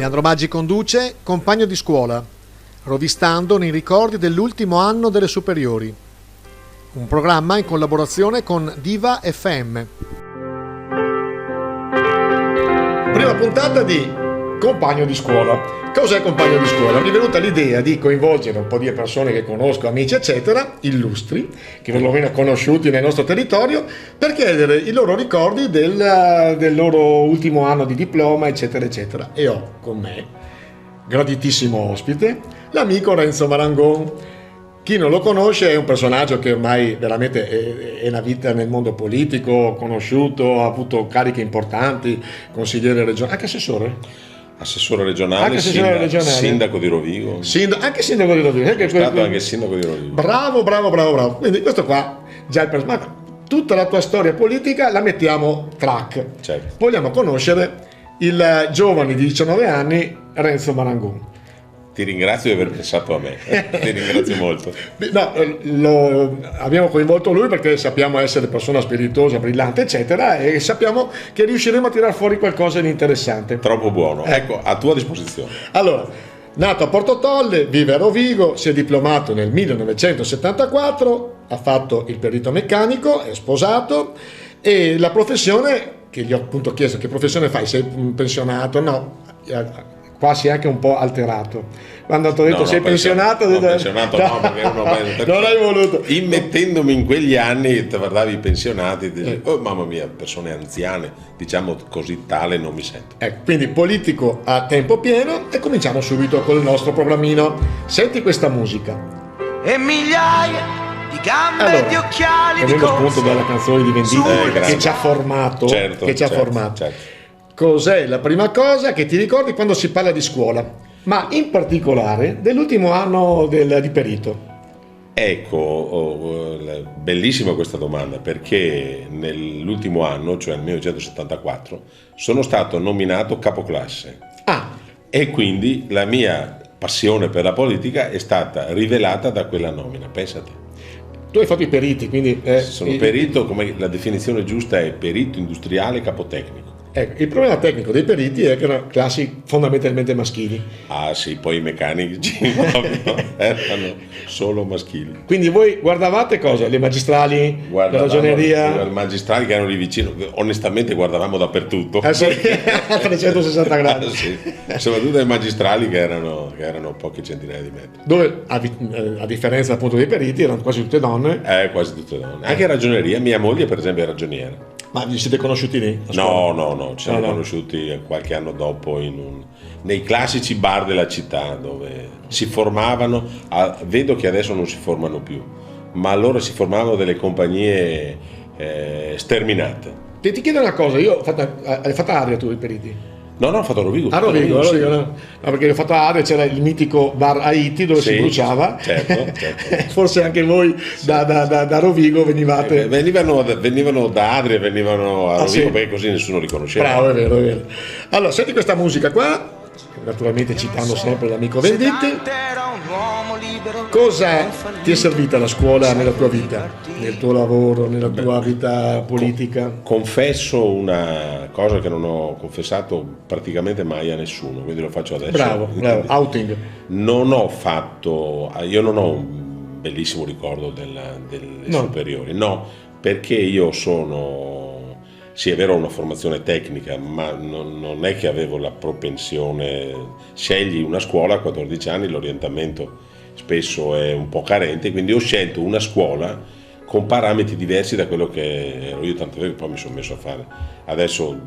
Leandro Maggi conduce Compagno di scuola, rovistando nei ricordi dell'ultimo anno delle superiori. Un programma in collaborazione con Diva FM. Prima puntata di Compagno di scuola. Cos'è Compagno di scuola? Mi è venuta l'idea di coinvolgere un po' di persone che conosco, amici eccetera, illustri, che perlomeno conosciuti nel nostro territorio, per chiedere i loro ricordi del loro ultimo anno di diploma eccetera eccetera. E ho con me, graditissimo ospite, l'amico Renzo Marangon. Chi non lo conosce è un personaggio che ormai veramente è una vita nel mondo politico, conosciuto, ha avuto cariche importanti, consigliere regionale, anche assessore regionale, sindaco di Rovigo. Anche sindaco di Rovigo. È stato anche sindaco di Rovigo. Bravo. Quindi questo qua, già il personaggio, tutta la tua storia politica la mettiamo track. Certo. Vogliamo conoscere il giovane di 19 anni Renzo Marangon. Ti ringrazio di aver pensato a me, ti ringrazio molto. No, abbiamo coinvolto lui perché sappiamo essere persona spiritosa, brillante, eccetera, e sappiamo che riusciremo a tirar fuori qualcosa di interessante. Troppo buono, ecco, a tua disposizione. Allora, nato a Porto Tolle, vive a Rovigo, si è diplomato nel 1974, ha fatto il perito meccanico, è sposato e la professione, che gli ho appunto chiesto che professione fai, sei pensionato? No, qua si è anche un po' alterato. Quando ti ho detto sei pensionato, pensionato no, perché uno non hai voluto. Immettendomi in quegli anni, ti guardavi i pensionati e dicevi, oh mamma mia, persone anziane, diciamo così, tale non mi sento. Quindi politico a tempo pieno e cominciamo subito con il nostro programmino. Senti questa musica. E migliaia di gambe, di occhiali, prendendo spunto dalla canzone di Venditti che ci ha formato. Certo. Cos'è la prima cosa che ti ricordi quando si parla di scuola, ma in particolare dell'ultimo anno di perito? Ecco, bellissima questa domanda, perché nell'ultimo anno, cioè nel 1974, sono stato nominato capoclasse. E quindi la mia passione per la politica è stata rivelata da quella nomina, pensate. Tu hai fatto i periti, quindi... sono perito, come la definizione giusta è perito industriale capotecnico. Il problema tecnico dei periti è che erano classi fondamentalmente maschili. Ah sì, poi i meccanici erano solo maschili. Quindi voi guardavate cosa? Le magistrali, la ragioneria? I magistrali che erano lì vicino, onestamente guardavamo dappertutto. Sì, a 360 gradi. Sì. Soprattutto i magistrali che erano poche centinaia di metri. Dove, a differenza appunto dei periti, erano quasi tutte donne. Quasi tutte donne. Anche ragioneria, mia moglie per esempio è ragioniera. Ma vi siete conosciuti lì? No, ci siamo conosciuti qualche anno dopo nei classici bar della città dove si formavano, vedo che adesso non si formano più, ma allora si formavano delle compagnie sterminate. Ti chiedo una cosa, hai fatto Adria tu i periti? No, ho fatto Rovigo. A Rovigo, sì. No, perché ho fatto Adria, c'era il mitico bar Haiti dove si bruciava. Certo. Forse anche voi da Rovigo venivate. Venivano da Adria, venivano a Rovigo perché così nessuno li conosceva. Bravo, è vero. Allora, senti questa musica qua, naturalmente citando sempre l'amico Venditti. Cosa ti è servita la scuola nella tua vita, nel tuo lavoro, nella tua vita politica? Confesso una cosa che non ho confessato praticamente mai a nessuno, quindi lo faccio adesso. Bravo, outing. Non ho un bellissimo ricordo delle superiori, no, perché io sì, è vero, una formazione tecnica, ma non è che avevo la propensione. Scegli una scuola a 14 anni, l'orientamento spesso è un po' carente, quindi ho scelto una scuola con parametri diversi da quello che ero io, tanto che poi mi sono messo a fare. Adesso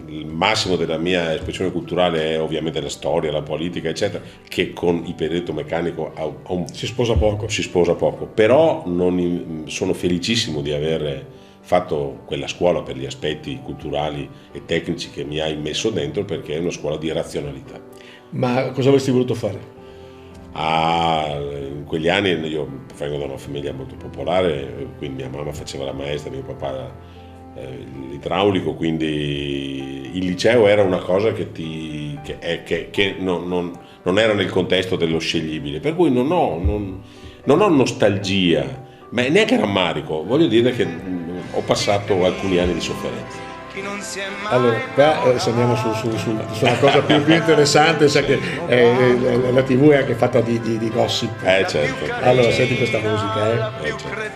il massimo della mia espressione culturale è ovviamente la storia, la politica, eccetera, che con il perito meccanico si sposa poco. Però sono felicissimo di aver fatto quella scuola per gli aspetti culturali e tecnici che mi hai messo dentro, perché è una scuola di razionalità. Ma cosa avresti voluto fare? In quegli anni io vengo da una famiglia molto popolare, quindi mia mamma faceva la maestra, mio papà l'idraulico, quindi il liceo era una cosa che non era nel contesto dello sceglibile, per cui non ho nostalgia, ma neanche rammarico, voglio dire che ho passato alcuni anni di sofferenza. Allora, qua se andiamo su una cosa più interessante, sai che la TV è anche fatta di gossip. Certo. Allora, senti questa musica, Certo.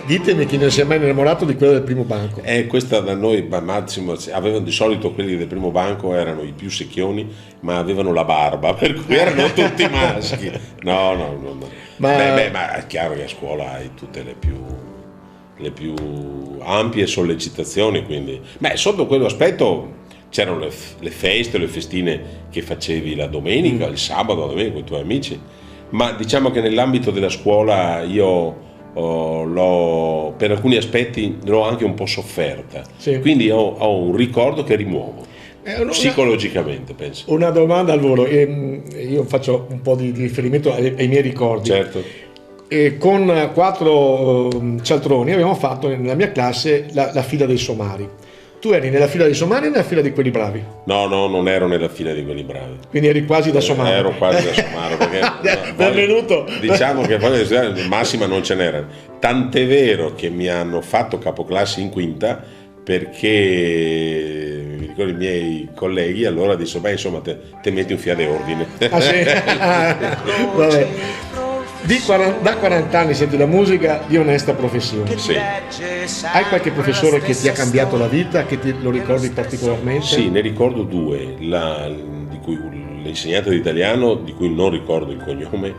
Ditemi chi non si è mai innamorato di quello del primo banco. Questa da noi, Massimo, avevano di solito quelli del primo banco erano i più secchioni, ma avevano la barba, per cui erano tutti maschi. No. Ma è chiaro che a scuola hai tutte le più ampie sollecitazioni, quindi. Sotto quello aspetto c'erano le feste, le festine che facevi la domenica, il sabato, la domenica con i tuoi amici, ma diciamo che nell'ambito della scuola io per alcuni aspetti l'ho anche un po' sofferta, sì. Quindi ho un ricordo che rimuovo psicologicamente, penso. Una domanda al volo, io faccio un po' di riferimento ai miei ricordi. Certo. Con 4 cialtroni abbiamo fatto nella mia classe la fila dei somari. Tu eri nella fila dei somari o nella fila di quelli bravi? No, non ero nella fila di quelli bravi. Quindi eri quasi da somaro. Ero quasi da somaro, perché benvenuto. Diciamo che massima non ce n'era. Tant'è vero che mi hanno fatto capoclasse in quinta, perché mi ricordo i miei colleghi allora dissero, insomma te metti un fiade ordine. Ah sì? Vabbè. Da 40 anni senti la musica di onesta professione. Sì. Hai qualche professore che ti ha cambiato la vita, che lo ricordi particolarmente? Sì, ne ricordo 2. L'insegnante di italiano, di cui non ricordo il cognome,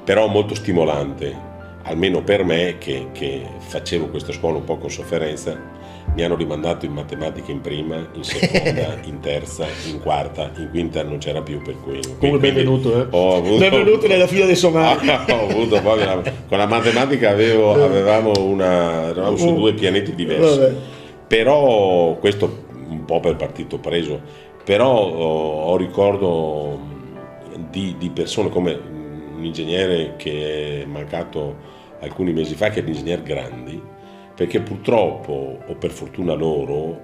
però molto stimolante, almeno per me che facevo questa scuola un po' con sofferenza. Mi hanno rimandato in matematica in prima, in seconda, in terza, in quarta, in quinta non c'era più, per cui. Come benvenuto, benvenuto nella fila dei somari. Ho avuto poi con la matematica eravamo su 2 pianeti diversi. Vabbè. Però questo un po' per partito preso, però ho ricordo di persone come un ingegnere che è mancato alcuni mesi fa, che è l'ingegner Grandi, perché purtroppo, o per fortuna loro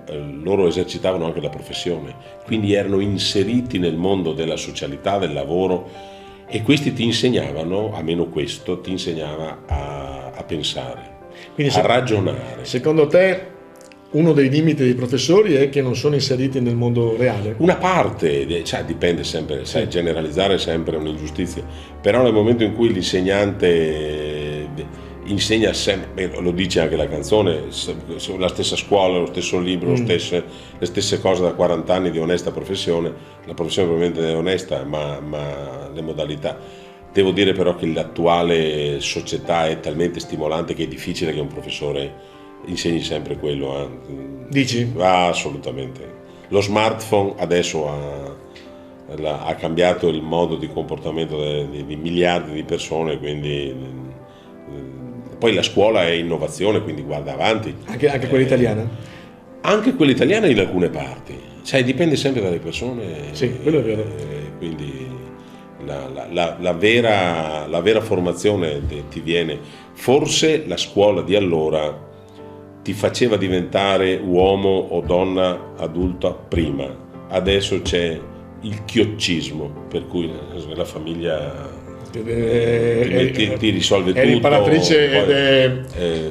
esercitavano anche la professione, quindi erano inseriti nel mondo della socialità, del lavoro, e questi ti insegnavano, almeno questo, ti insegnava a pensare, quindi a ragionare. Secondo te uno dei limiti dei professori è che non sono inseriti nel mondo reale? Una parte, dipende sempre, sai, generalizzare è sempre un'ingiustizia, però nel momento in cui l'insegnante insegna sempre, lo dice anche la canzone, la stessa scuola, lo stesso libro, le stesse cose da 40 anni di onesta professione, la professione probabilmente è onesta, ma le modalità. Devo dire però che l'attuale società è talmente stimolante che è difficile che un professore insegni sempre quello. Dici? Assolutamente. Lo smartphone adesso ha cambiato il modo di comportamento di miliardi di persone, quindi poi la scuola è innovazione, quindi guarda avanti. Anche quella italiana? Anche quella italiana in alcune parti. Sai, dipende sempre dalle persone. Sì, quello è vero. Quindi la vera formazione ti viene. Forse la scuola di allora ti faceva diventare uomo o donna adulta prima. Adesso c'è il chioccismo, per cui la famiglia ti risolve tutto. L'imperatrice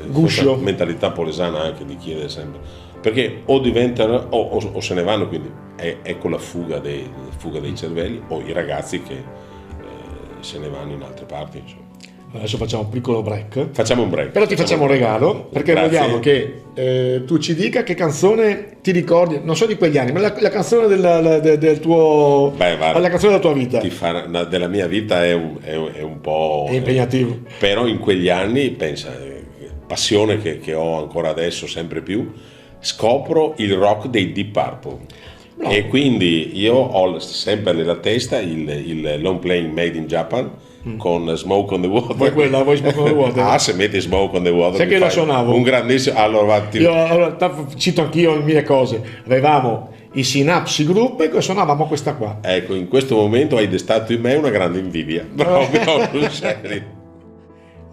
Guscio. Mentalità polesana anche di chiedere sempre, perché o diventano o se ne vanno, quindi ecco la fuga dei cervelli, o i ragazzi che se ne vanno in altre parti, insomma. Adesso facciamo un piccolo break. Facciamo un break. Però ti facciamo un regalo, perché Grazie. vogliamo che tu ci dica che canzone ti ricordi, non so di quegli anni, ma la canzone del tuo. La canzone della tua vita. Della mia vita è un po'. È impegnativo. Però in quegli anni, pensa, passione che ho ancora adesso sempre più, scopro il rock dei Deep Purple. No. E quindi io ho sempre nella testa il long playing Made in Japan con Smoke on the Water. Vuoi Smoke on the Water? Se metti Smoke on the Water. Sai che lo suonavo? Un grandissimo. Allora, cito anch'io le mie cose. Avevamo i Synapse Group e suonavamo questa qua. Ecco, in questo momento hai destato in me una grande invidia. Proprio sul serio.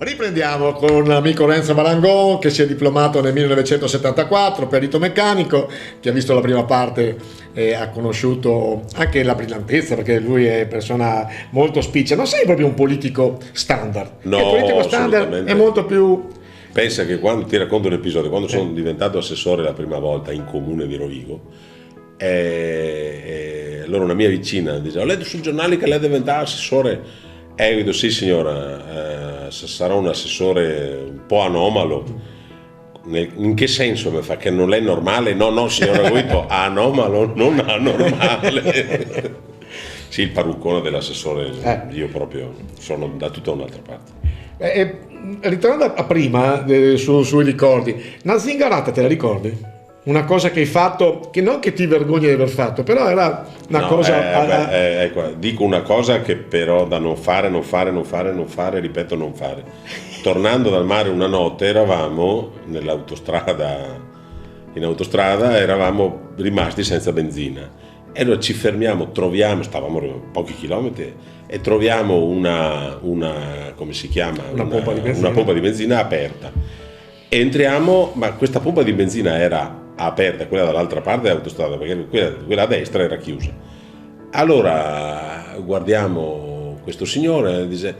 Riprendiamo con l'amico Renzo Marangon, che si è diplomato nel 1974, perito meccanico, che ha visto la prima parte e ha conosciuto anche la brillantezza, perché lui è persona molto spiccia. Non sei proprio un politico standard. No, il politico standard è molto più Pensa che quando ti racconto un episodio, quando sono diventato assessore la prima volta in comune di Rovigo, allora una mia vicina dice: ho letto sul giornale che lei è diventato assessore. Io dico: sì signora, sarà un assessore un po' anomalo. In che senso? Mi fa che non è normale? No signora Guido, anomalo, non anormale. Sì, il parruccone dell'assessore, io proprio sono da tutta un'altra parte. Ritornando a prima sui ricordi, una zingarata te la ricordi? Una cosa che hai fatto, che non che ti vergogni di aver fatto, però era una cosa... ecco, dico una cosa che però da non fare, ripeto, non fare. Tornando dal mare una notte eravamo in autostrada eravamo rimasti senza benzina. E allora ci fermiamo, stavamo a pochi chilometri e troviamo una come si chiama? Una pompa di benzina aperta. Entriamo, ma questa pompa di benzina era aperta, quella dall'altra parte dell'autostrada, perché quella a destra era chiusa. Allora guardiamo questo signore e dice: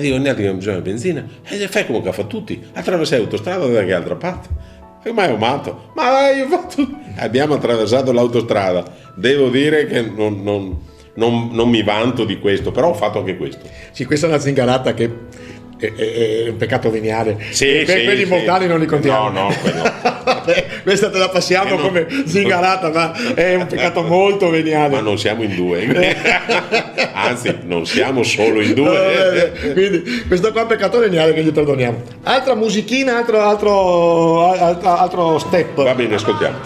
dico, ne abbiamo bisogno di benzina. E fai come che fa tutti, attraversai l'autostrada da che altra parte. Ma è un matto, ma io ho fatto... Abbiamo attraversato l'autostrada. Devo dire che non mi vanto di questo, però ho fatto anche questo. Sì, questa è una zingarata che è un peccato veniale. Sì, quelli mortali non li contiamo. No, quello. Questa te la passiamo come zingarata, ma è un peccato molto veniale. Ma non siamo in due, anzi, non siamo solo in due. Quindi questo qua è un peccato veniale che gli perdoniamo. Altra musichina, altro step. Va bene, ascoltiamo.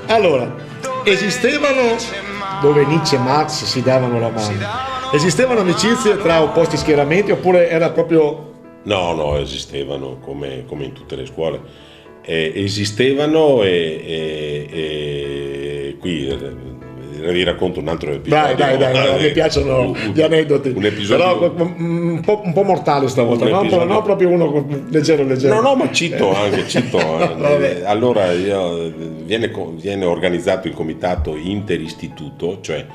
Allora, esistevano dove Nietzsche e Marx si davano la mano. Esistevano amicizie tra opposti schieramenti oppure era proprio... No, esistevano come in tutte le scuole. Esistevano e qui vi racconto un altro episodio. Dai, mi piacciono gli aneddoti. Un episodio però un po' mortale stavolta, no proprio uno leggero. No, ma cito. Allora viene organizzato il comitato interistituto, cioè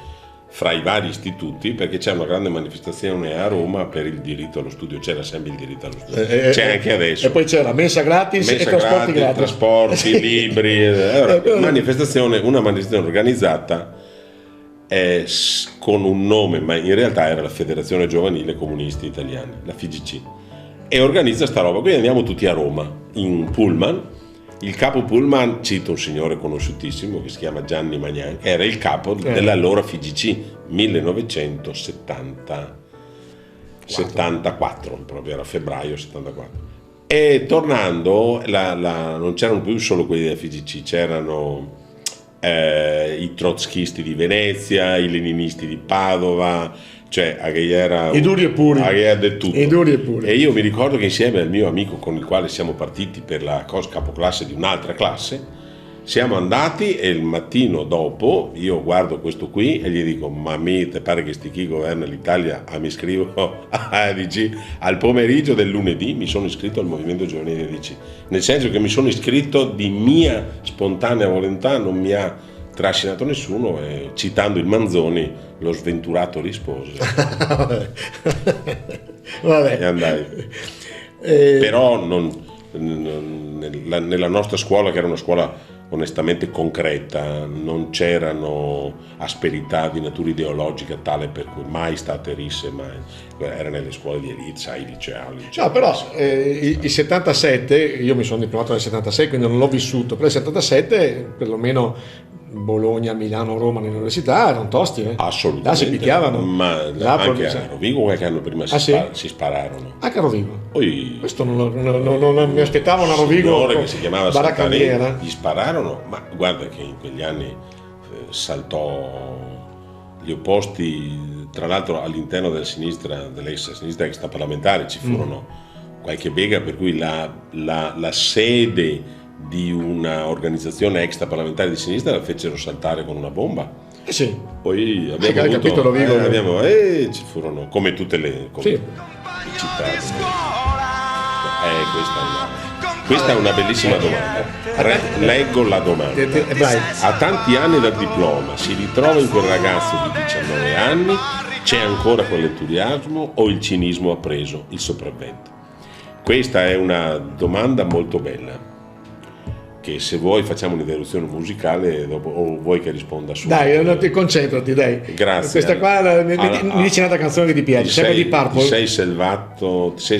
fra i vari istituti, perché c'è una grande manifestazione a Roma per il diritto allo studio. C'era sempre il diritto allo studio, c'è anche adesso. E poi c'era mensa gratis e trasporti gratis. Trasporti, libri. Allora, una manifestazione organizzata con un nome, ma in realtà era la Federazione Giovanile Comunisti Italiani, la FIGC, e organizza sta roba. Quindi andiamo tutti a Roma in pullman. Il capo pullman, cito un signore conosciutissimo che si chiama Gianni Magnan, era il capo dell'allora FIGC 1974, proprio era febbraio 74. E tornando, non c'erano più solo quelli della FIGC, c'erano i trotskisti di Venezia, i leninisti di Padova, cioè i duri e puri, del tutto. E io mi ricordo che insieme al mio amico con il quale siamo partiti per la capoclasse di un'altra classe, siamo andati e il mattino dopo io guardo questo qui e gli dico: ma te pare che sti chi governa l'Italia? Mi iscrivo a ADC. Al pomeriggio del lunedì mi sono iscritto al Movimento Giovanile ADC, nel senso che mi sono iscritto di mia spontanea volontà, non mi ha trascinato nessuno, e citando il Manzoni, lo sventurato rispose. Vabbè. E andai. Però nella nostra scuola, che era una scuola onestamente concreta, non c'erano asperità di natura ideologica tale per cui mai state risse, mai. Era nelle scuole di elite, sai, liceali. No, però il 77, io mi sono diplomato nel 76, quindi non l'ho vissuto, però il 77 perlomeno Bologna, Milano, Roma, nell'università erano tosti, Assolutamente. Là si picchiavano. Ma anche a Rovigo qualche anno prima si spararono. Anche a Rovigo? Poi, questo non mi aspettavo una Rovigo. Un signore che si chiamava Baracaniera. Gli spararono, ma guarda che in quegli anni saltò gli opposti, tra l'altro all'interno dell'ex sinistra extraparlamentare ci furono qualche bega, per cui la sede di una organizzazione extraparlamentare di sinistra la fecero saltare con una bomba. Sì. Poi abbiamo Rovigo. Ci furono, come tutte le città. Questa è una bellissima domanda. Leggo la domanda. A tanti anni dal diploma si ritrova in quel ragazzo di 19 anni? C'è ancora quell'entusiasmo o il cinismo ha preso il sopravvento? Questa è una domanda molto bella, che se vuoi facciamo un'interruzione musicale dopo, o vuoi che risponda subito? Dai, concentrati, dai. Grazie. Questa qua, mi dici un'altra canzone che ti piace, sempre di Purple. Ti sei salvato, sei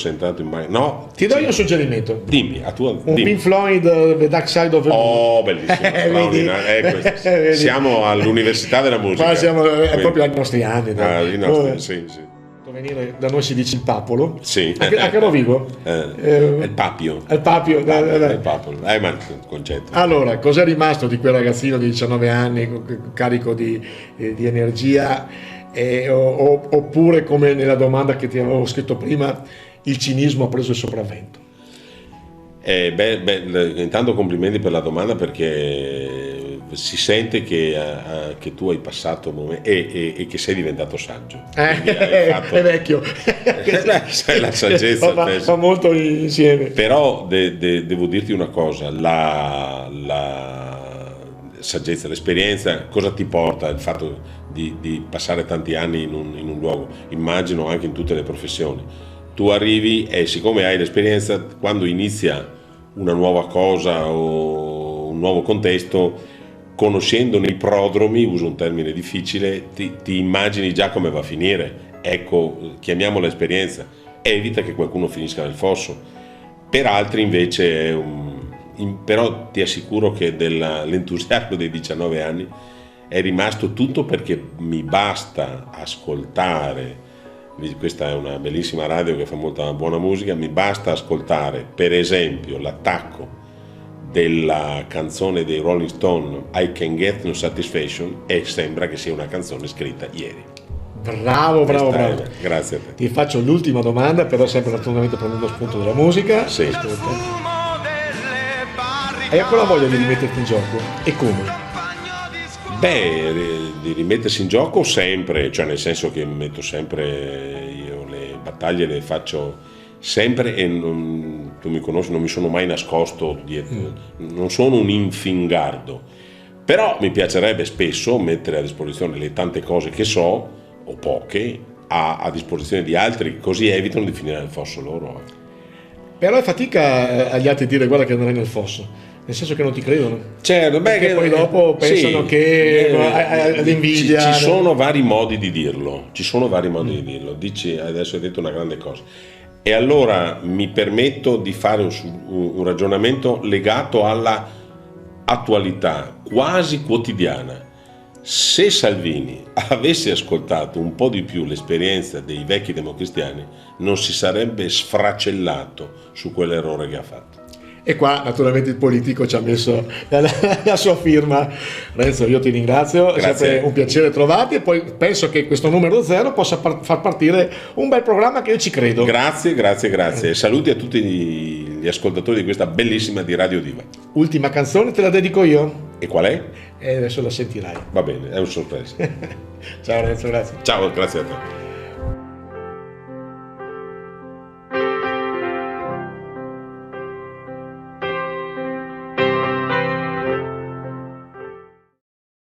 entrato in mano. No, ti do io un suggerimento. Dimmi, dimmi. Pink Floyd, The Dark Side of the Moon. Oh, bellissimo, straordinario. Siamo all'Università della Musica. Qua siamo proprio ai nostri anni. I nostri, sì. Venire, da noi si dice il papolo, sì. Anche a Rovigo il papio, il papio. ma il concetto. Allora, cos'è rimasto di quel ragazzino di 19 anni carico di energia, oppure, come nella domanda che ti avevo scritto prima, il cinismo ha preso il sopravvento? Intanto complimenti per la domanda, perché si sente che tu hai passato momenti e che sei diventato saggio. È vecchio. Sai, la saggezza fa molto insieme. Però devo dirti una cosa, la saggezza, l'esperienza, cosa ti porta il fatto di passare tanti anni in un luogo? Immagino anche in tutte le professioni. Tu arrivi e siccome hai l'esperienza, quando inizia una nuova cosa o un nuovo contesto, conoscendone i prodromi, uso un termine difficile, ti immagini già come va a finire. Ecco, chiamiamola esperienza, evita che qualcuno finisca nel fosso. Per altri invece però ti assicuro che l'entusiasmo dei 19 anni è rimasto tutto perché mi basta ascoltare. Questa è una bellissima radio che fa molta buona musica. Mi basta ascoltare, per esempio, l'attacco della canzone dei Rolling Stone, I Can Get No Satisfaction, e sembra che sia una canzone scritta ieri. Bravo. Grazie a te. Ti faccio l'ultima domanda, però sempre naturalmente prendendo spunto dalla musica. Sì. Hai ancora voglia di rimetterti in gioco? E come? Di rimettersi in gioco sempre, cioè nel senso che metto sempre, io le battaglie le faccio sempre e tu mi conosci, non mi sono mai nascosto dietro, non sono un infingardo, però mi piacerebbe spesso mettere a disposizione le tante cose che so, o poche, a disposizione di altri, così evitano di finire nel fosso loro. Però è fatica agli altri dire guarda che andrai nel fosso. Nel senso che non ti credono. Certo, perché poi dopo pensano che l'invidia. Ci sono vari modi di dirlo. Dici, adesso hai detto una grande cosa. E allora mi permetto di fare un ragionamento legato alla attualità quasi quotidiana. Se Salvini avesse ascoltato un po' di più l'esperienza dei vecchi democristiani, non si sarebbe sfracellato su quell'errore che ha fatto. E qua naturalmente il politico ci ha messo la sua firma. Renzo, io ti ringrazio, Grazie. È sempre un piacere trovarti, e poi penso che questo numero 0 possa far partire un bel programma, che io ci credo. Grazie. Saluti a tutti gli ascoltatori di questa bellissima di Radio Diva. Ultima canzone te la dedico io. E qual è? E adesso la sentirai. Va bene, è un sorpresa. Ciao Renzo, grazie. Ciao, grazie a te.